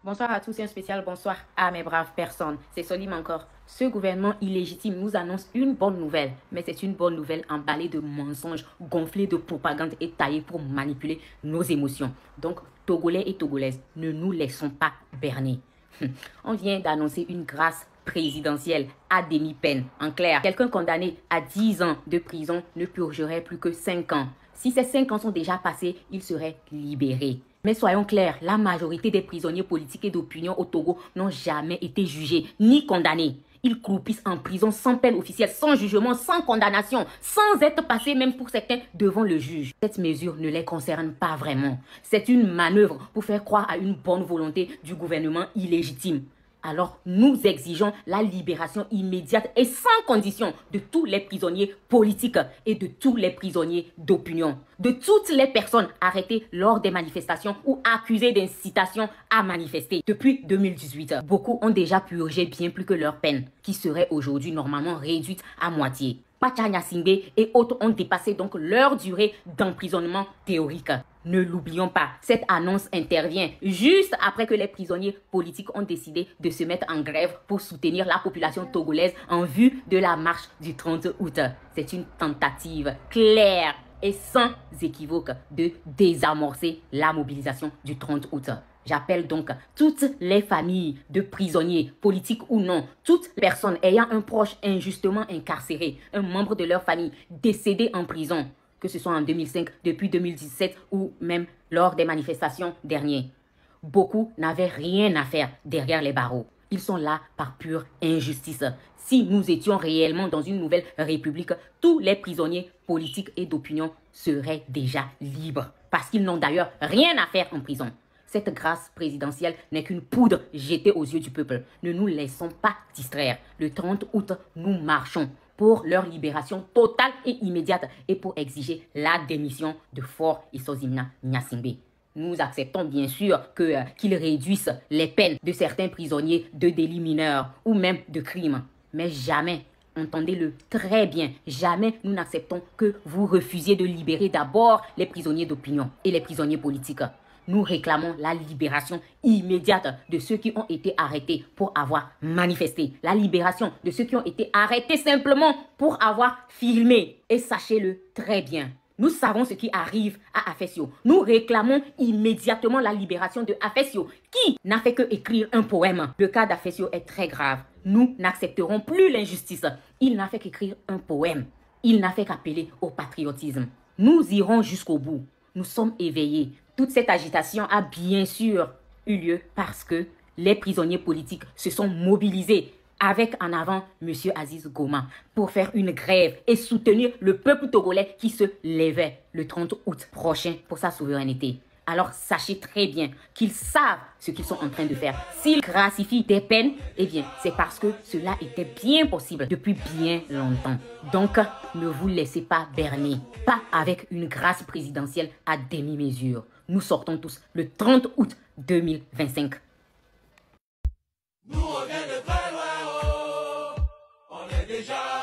Bonsoir à tous et un spécial bonsoir à mes braves personnes. C'est Solim encore. Ce gouvernement illégitime nous annonce une bonne nouvelle, mais c'est une bonne nouvelle emballée de mensonges, gonflée de propagande et taillée pour manipuler nos émotions. Donc, Togolais et Togolaises, ne nous laissons pas berner. On vient d'annoncer une grâce présidentielle à demi-peine. En clair, quelqu'un condamné à 10 ans de prison ne purgerait plus que 5 ans. Si ces 5 ans sont déjà passés, il serait libéré. Mais soyons clairs, la majorité des prisonniers politiques et d'opinion au Togo n'ont jamais été jugés ni condamnés. Ils croupissent en prison sans peine officielle, sans jugement, sans condamnation, sans être passés même pour certains devant le juge. Cette mesure ne les concerne pas vraiment. C'est une manœuvre pour faire croire à une bonne volonté du gouvernement illégitime. Alors, nous exigeons la libération immédiate et sans condition de tous les prisonniers politiques et de tous les prisonniers d'opinion, de toutes les personnes arrêtées lors des manifestations ou accusées d'incitation à manifester. Depuis 2018, beaucoup ont déjà purgé bien plus que leur peine, qui serait aujourd'hui normalement réduite à moitié. Pacha Gnassingbé et autres ont dépassé donc leur durée d'emprisonnement théorique. Ne l'oublions pas, cette annonce intervient juste après que les prisonniers politiques ont décidé de se mettre en grève pour soutenir la population togolaise en vue de la marche du 30 août. C'est une tentative claire et sans équivoque de désamorcer la mobilisation du 30 août. J'appelle donc toutes les familles de prisonniers, politiques ou non, toutes personnes ayant un proche injustement incarcéré, un membre de leur famille décédé en prison, que ce soit en 2005, depuis 2017 ou même lors des manifestations dernières. Beaucoup n'avaient rien à faire derrière les barreaux. Ils sont là par pure injustice. Si nous étions réellement dans une nouvelle république, tous les prisonniers politiques et d'opinion seraient déjà libres. Parce qu'ils n'ont d'ailleurs rien à faire en prison. Cette grâce présidentielle n'est qu'une poudre jetée aux yeux du peuple. Ne nous laissons pas distraire. Le 30 août, nous marchons pour leur libération totale et immédiate et pour exiger la démission de Faure Issozimna Gnassingbé. Nous acceptons bien sûr qu'ils réduisent les peines de certains prisonniers de délits mineurs ou même de crimes. Mais jamais, entendez-le très bien, jamais nous n'acceptons que vous refusiez de libérer d'abord les prisonniers d'opinion et les prisonniers politiques. Nous réclamons la libération immédiate de ceux qui ont été arrêtés pour avoir manifesté. La libération de ceux qui ont été arrêtés simplement pour avoir filmé. Et sachez-le très bien, nous savons ce qui arrive à Afessio. Nous réclamons immédiatement la libération de Afessio, qui n'a fait que écrire un poème. Le cas d'Afessio est très grave. Nous n'accepterons plus l'injustice. Il n'a fait qu'écrire un poème. Il n'a fait qu'appeler au patriotisme. Nous irons jusqu'au bout. Nous sommes éveillés. Toute cette agitation a bien sûr eu lieu parce que les prisonniers politiques se sont mobilisés avec en avant M. Aziz Goma pour faire une grève et soutenir le peuple togolais qui se levait le 30 août prochain pour sa souveraineté. Alors sachez très bien qu'ils savent ce qu'ils sont en train de faire. S'ils gratifient des peines, eh bien c'est parce que cela était bien possible depuis bien longtemps. Donc ne vous laissez pas berner, pas avec une grâce présidentielle à demi-mesure. Nous sortons tous le 30 août 2025. Nous on vient de très loin, oh, on est déjà